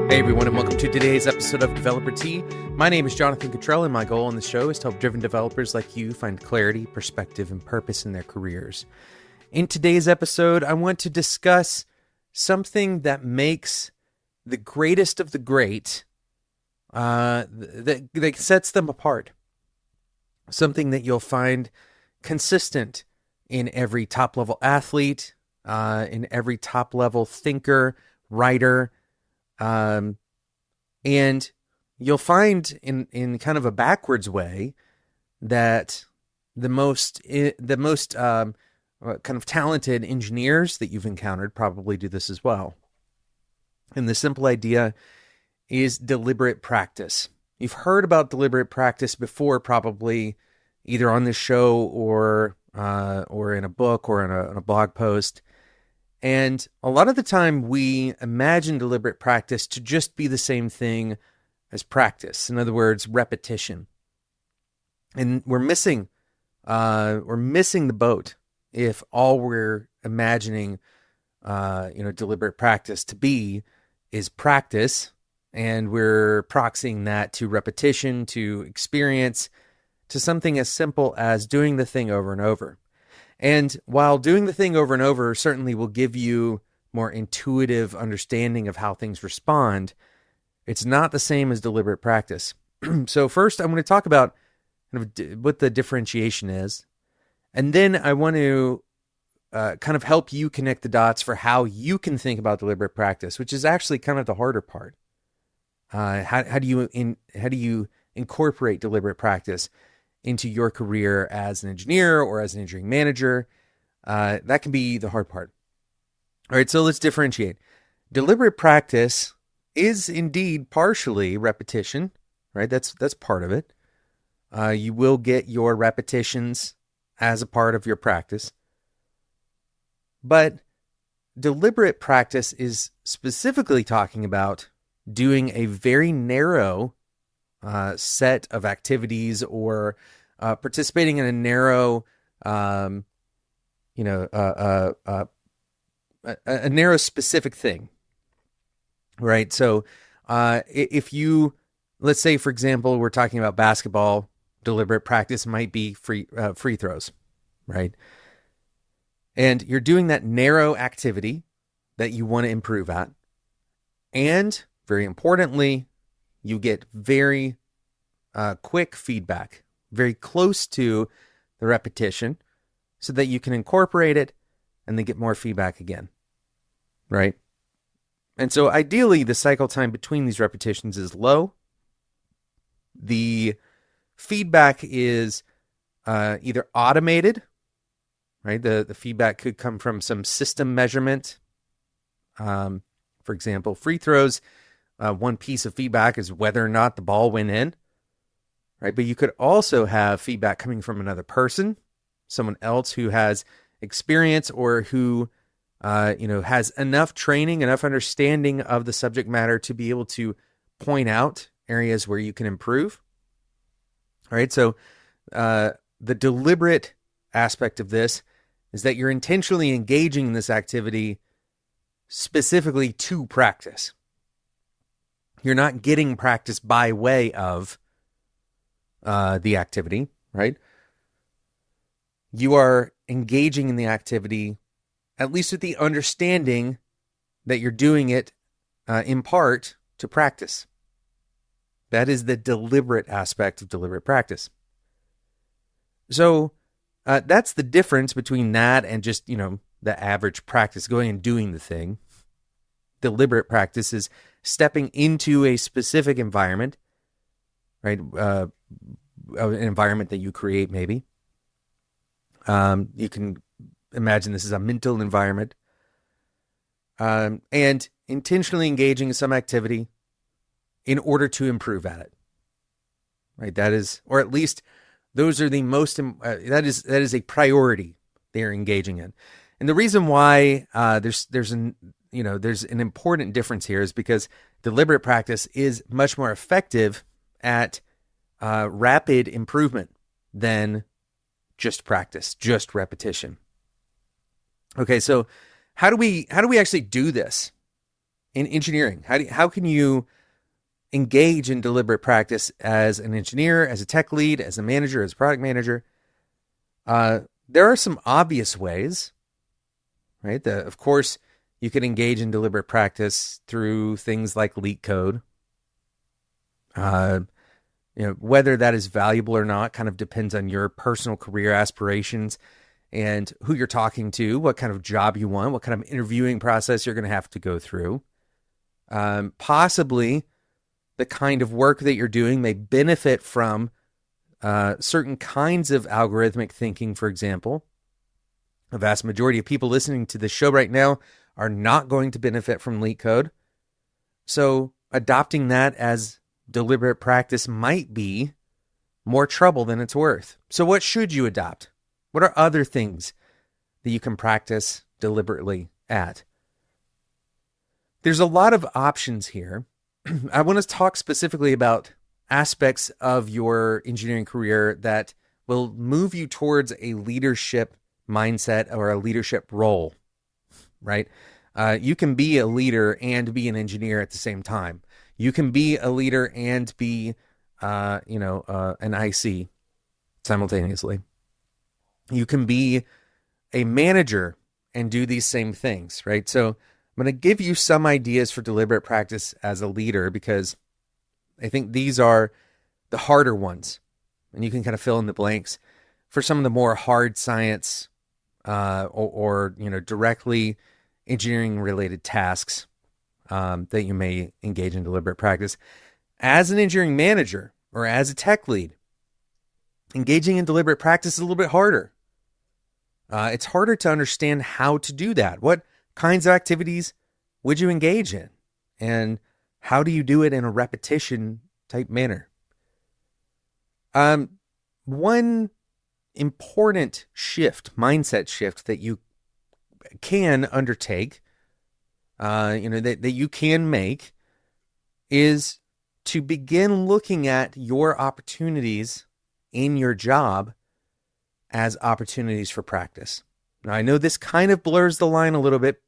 Hey everyone, and welcome to today's episode of Developer Tea. My name is Jonathan Cottrell, and my goal on the show is to help driven developers like you find clarity, perspective, and purpose in their careers. In today's episode, I want to discuss something that makes the greatest of the great, that sets them apart. Something that you'll find consistent in every top-level athlete, in every top-level thinker, writer, and you'll find in kind of a backwards way that the most kind of talented engineers that you've encountered probably do this as well. And the simple idea is deliberate practice. You've heard about deliberate practice before, probably either on this show or in a book or in a blog post. And a lot of the time we imagine deliberate practice to just be the same thing as practice. In other words, repetition. And we're missing the boat if all we're imagining, deliberate practice to be is practice, and we're proxying that to repetition, to experience, to something as simple as doing the thing over and over. And while doing the thing over and over certainly will give you more intuitive understanding of how things respond, it's not the same as deliberate practice. So first, I'm going to talk about what the differentiation is. And then I want to kind of help you connect the dots for how you can think about deliberate practice, which is actually kind of the harder part. How do you incorporate deliberate practice into your career as an engineer or as an engineering manager? That can be the hard part. All right, so let's differentiate. Deliberate practice is indeed partially repetition, right? That's part of it. You will get your repetitions as a part of your practice. But deliberate practice is specifically talking about doing a very narrow set of activities, or participating in a narrow, a narrow specific thing, right? So if you, let's say, for example, we're talking about basketball, deliberate practice might be free throws, right? And you're doing that narrow activity that you want to improve at. And very importantly, you get very quick feedback, very close to the repetition, so that you can incorporate it and then get more feedback again, right? And so ideally, the cycle time between these repetitions is low. The feedback is either automated, right? The feedback could come from some system measurement. For example, free throws, one piece of feedback is whether or not the ball went in, right? But you could also have feedback coming from another person, someone else who has experience or who, has enough training, enough understanding of the subject matter to be able to point out areas where you can improve. All right, so the deliberate aspect of this is that you're intentionally engaging in this activity specifically to practice. You're not getting practice by way of the activity, right? You are engaging in the activity, at least with the understanding that you're doing it in part to practice. That is the deliberate aspect of deliberate practice. So that's the difference between that and just, the average practice, going and doing the thing. Deliberate practice is stepping into a specific environment, right? An environment that you create, maybe. You can imagine this is a mental environment, and intentionally engaging in some activity in order to improve at it, right? That is, or at least those are the most, that is a priority they're engaging in. And the reason why there's an important difference here is because deliberate practice is much more effective at rapid improvement than just practice, just repetition. Okay, so how do we actually do this in engineering? How can you engage in deliberate practice as an engineer, as a tech lead, as a manager, as a product manager? There are some obvious ways, right? Of course, you can engage in deliberate practice through things like leak code. Whether that is valuable or not kind of depends on your personal career aspirations and who you're talking to, what kind of job you want, what kind of interviewing process you're going to have to go through. Possibly the kind of work that you're doing may benefit from certain kinds of algorithmic thinking, for example. A vast majority of people listening to this show right now are not going to benefit from leak code. So adopting that as deliberate practice might be more trouble than it's worth. So what should you adopt? What are other things that you can practice deliberately at? There's a lot of options here. I want to talk specifically about aspects of your engineering career that will move you towards a leadership mindset or a leadership role, right? You can be a leader and be an engineer at the same time. You can be a leader and be, an IC simultaneously. You can be a manager and do these same things, right? So I'm going to give you some ideas for deliberate practice as a leader because I think these are the harder ones, and you can kind of fill in the blanks for some of the more hard science or directly engineering related tasks that you may engage in deliberate practice. As an engineering manager or as a tech lead, engaging in deliberate practice is a little bit harder. It's harder to understand how to do that. What kinds of activities would you engage in? And how do you do it in a repetition type manner? One important mindset shift that you can undertake, that you can make, is to begin looking at your opportunities in your job as opportunities for practice. Now, I know this kind of blurs the line a little bit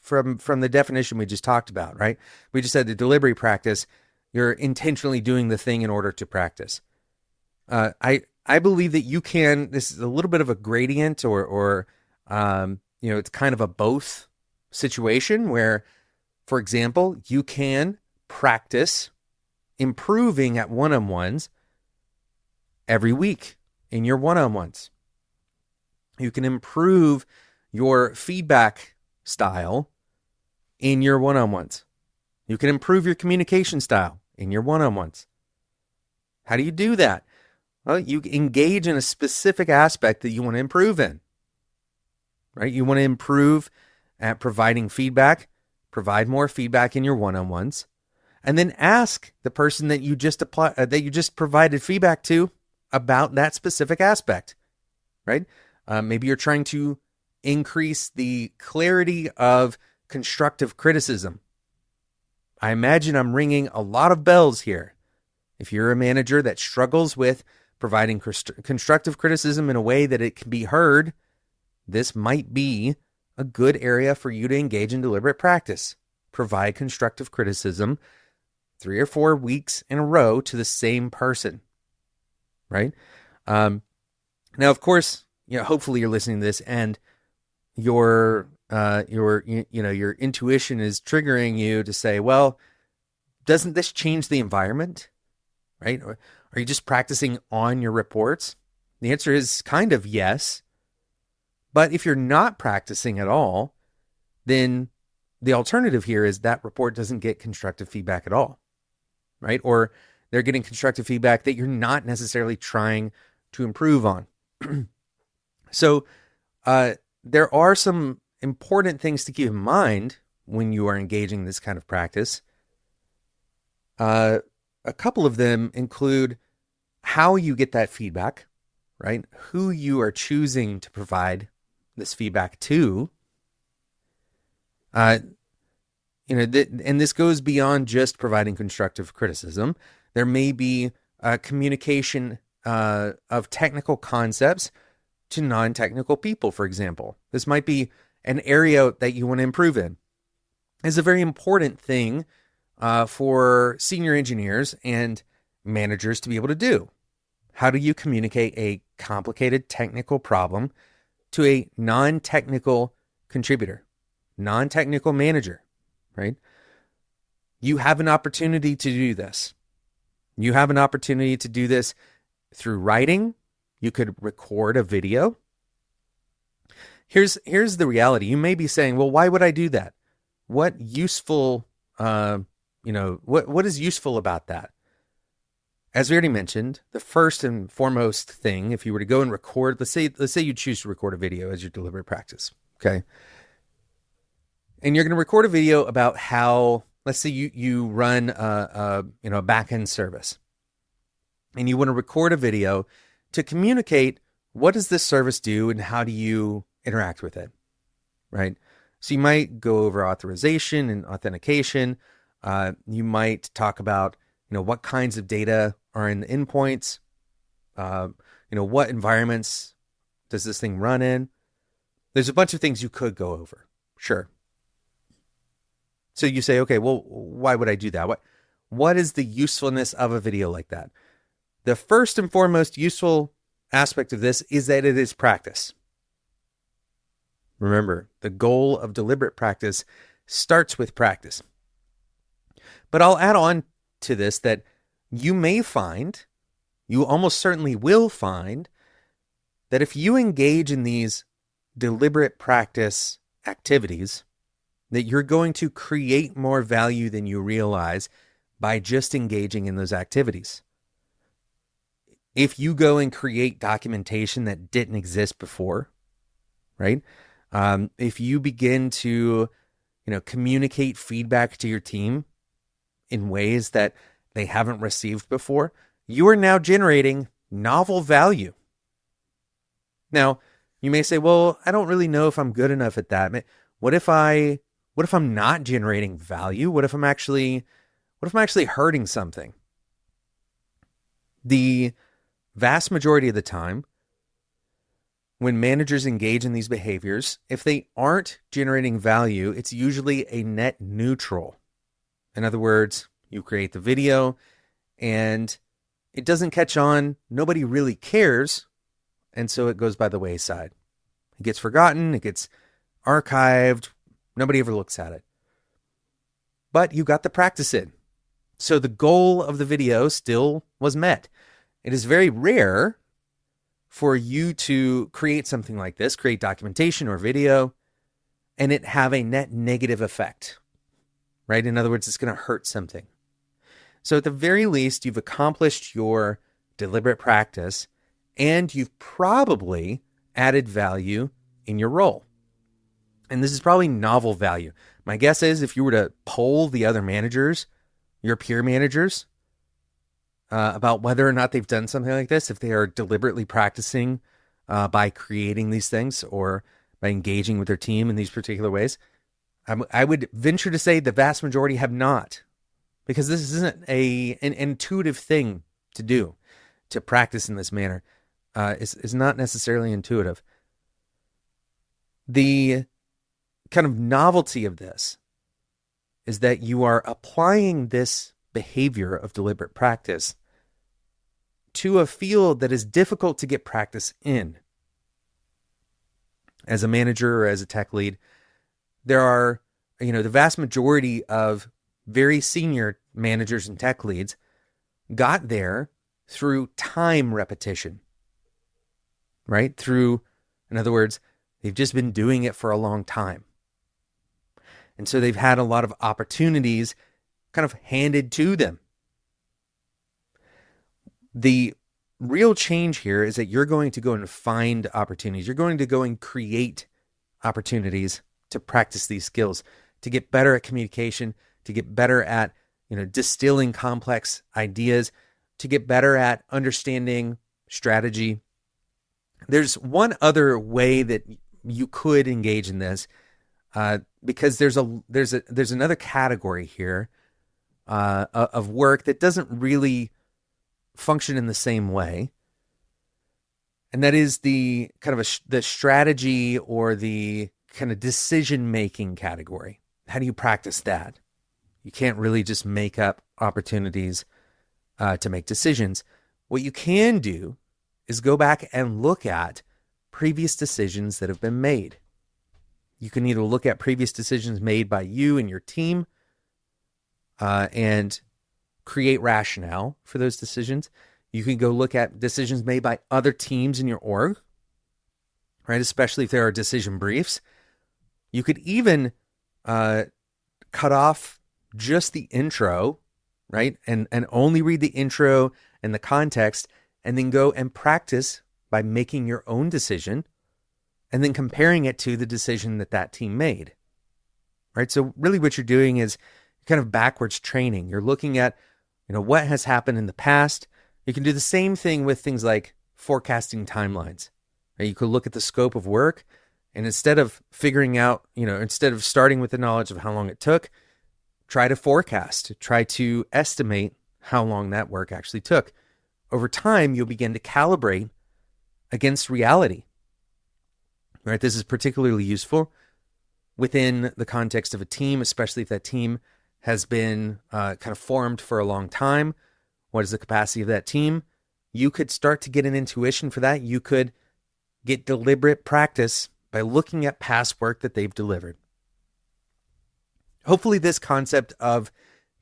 from the definition we just talked about, right? We just said the deliberate practice, you're intentionally doing the thing in order to practice. I believe that you can, this is a little bit of a gradient or it's kind of a both situation where, for example, you can practice improving at one-on-ones every week in your one-on-ones. You can improve your feedback style in your one-on-ones. You can improve your communication style in your one-on-ones. How do you do that? Well, you engage in a specific aspect that you want to improve in, right? You want to improve at providing feedback, provide more feedback in your one-on-ones, and then ask the person that you just provided feedback to about that specific aspect, right? Maybe you're trying to increase the clarity of constructive criticism. I imagine I'm ringing a lot of bells here. If you're a manager that struggles with providing constructive criticism in a way that it can be heard, this might be a good area for you to engage in deliberate practice. Provide constructive criticism 3 or 4 weeks in a row to the same person, right? Now, of course, hopefully you're listening to this and your intuition is triggering you to say, well, doesn't this change the environment, right? Or are you just practicing on your reports? The answer is kind of yes. But if you're not practicing at all, then the alternative here is that report doesn't get constructive feedback at all, right? Or they're getting constructive feedback that you're not necessarily trying to improve on. So there are some important things to keep in mind when you are engaging in this kind of practice. A couple of them include how you get that feedback, right? Who you are choosing to provide this feedback to. And this goes beyond just providing constructive criticism. There may be communication of technical concepts to non-technical people, for example. This might be an area that you want to improve in. is a very important thing for senior engineers and managers to be able to do. How do you communicate a complicated technical problem to a non-technical contributor, non-technical manager, right? You have an opportunity to do this. You have an opportunity to do this through writing. You could record a video. Here's the reality. You may be saying, well, why would I do that? What useful, what is useful about that? As we already mentioned, the first and foremost thing, if you were to go and record, let's say you choose to record a video as your deliberate practice, okay? And you're going to record a video about how, let's say you run a back-end service, and you want to record a video to communicate what does this service do and how do you interact with it, right? So you might go over authorization and authentication. You might talk about, what kinds of data are in the endpoints. What environments does this thing run in? There's a bunch of things you could go over. Sure. So you say, okay, well, why would I do that? What is the usefulness of a video like that? The first and foremost useful aspect of this is that it is practice. Remember, the goal of deliberate practice starts with practice. But I'll add on to this that you almost certainly will find, that if you engage in these deliberate practice activities, that you're going to create more value than you realize by just engaging in those activities. If you go and create documentation that didn't exist before, right? If you begin to, communicate feedback to your team in ways that they haven't received before, you are now generating novel value. Now, you may say, well, I don't really know if I'm good enough at that. What if I'm not generating value? What if I'm actually hurting something? The vast majority of the time, when managers engage in these behaviors, if they aren't generating value, it's usually a net neutral. In other words, you create the video and it doesn't catch on. Nobody really cares. And so it goes by the wayside. It gets forgotten. It gets archived. Nobody ever looks at it. But you got the practice in. So the goal of the video still was met. It is very rare for you to create something like this, create documentation or video, and it have a net negative effect, right? In other words, it's going to hurt something. So at the very least, you've accomplished your deliberate practice, and you've probably added value in your role. And this is probably novel value. My guess is if you were to poll the other managers, your peer managers, about whether or not they've done something like this, if they are deliberately practicing by creating these things or by engaging with their team in these particular ways, I would venture to say the vast majority have not, because this isn't an intuitive thing to do, to practice in this manner. It's not necessarily intuitive. The kind of novelty of this is that you are applying this behavior of deliberate practice to a field that is difficult to get practice in. As a manager or as a tech lead, there are, the vast majority of very senior managers and tech leads got there through time repetition, right? In other words, they've just been doing it for a long time. And so they've had a lot of opportunities kind of handed to them. The real change here is that you're going to go and find opportunities. You're going to go and create opportunities to practice these skills, to get better at communication, to get better at, distilling complex ideas, to get better at understanding strategy. There's one other way that you could engage in this, because there's another category here of work that doesn't really function in the same way, and that is the kind of the strategy or the kind of decision-making category. How do you practice that? You can't really just make up opportunities to make decisions. What you can do is go back and look at previous decisions that have been made. You can either look at previous decisions made by you and your team and create rationale for those decisions. You can go look at decisions made by other teams in your org, right? Especially if there are decision briefs. You could even cut off just the intro, right? And only read the intro and the context, and then go and practice by making your own decision and then comparing it to the decision that team made, right? So really what you're doing is kind of backwards training. You're looking at, what has happened in the past. You can do the same thing with things like forecasting timelines. Right? You could look at the scope of work, and instead of figuring out, instead of starting with the knowledge of how long it took, try to forecast, try to estimate how long that work actually took. Over time, you'll begin to calibrate against reality. Right? This is particularly useful within the context of a team, especially if that team has been kind of formed for a long time. What is the capacity of that team? You could start to get an intuition for that. You could get deliberate practice by looking at past work that they've delivered. Hopefully this concept of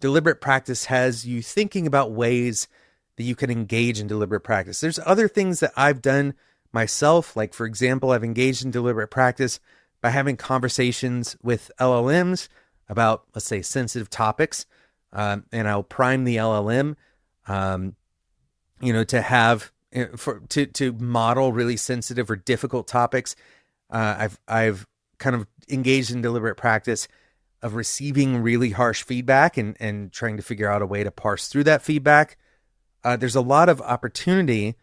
deliberate practice has you thinking about ways that you can engage in deliberate practice. There's other things that I've done myself. Like, for example, I've engaged in deliberate practice by having conversations with LLMs about, let's say, sensitive topics. And I'll prime the LLM, to have, to model really sensitive or difficult topics. I've kind of engaged in deliberate practice of receiving really harsh feedback and trying to figure out a way to parse through that feedback. There's a lot of opportunity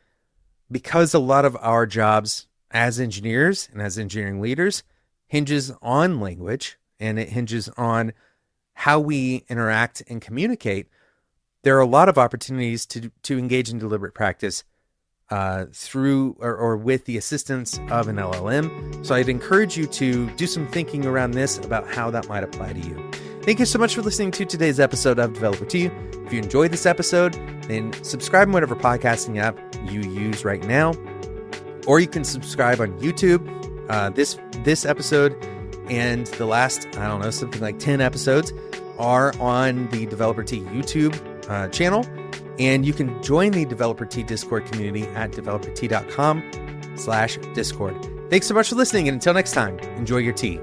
because a lot of our jobs as engineers and as engineering leaders hinges on language, and it hinges on how we interact and communicate. There are a lot of opportunities to engage in deliberate practice through or with the assistance of an LLM. So I'd encourage you to do some thinking around this about how that might apply to you. Thank you so much for listening to today's episode of Developer to You. If you enjoyed this episode, then subscribe in whatever podcasting app you use right now, or you can subscribe on YouTube. This episode and the last, something like 10 episodes are on the Developer T YouTube channel. And you can join the Developer T Discord community at developert.com/Discord. Thanks so much for listening. And until next time, enjoy your tea.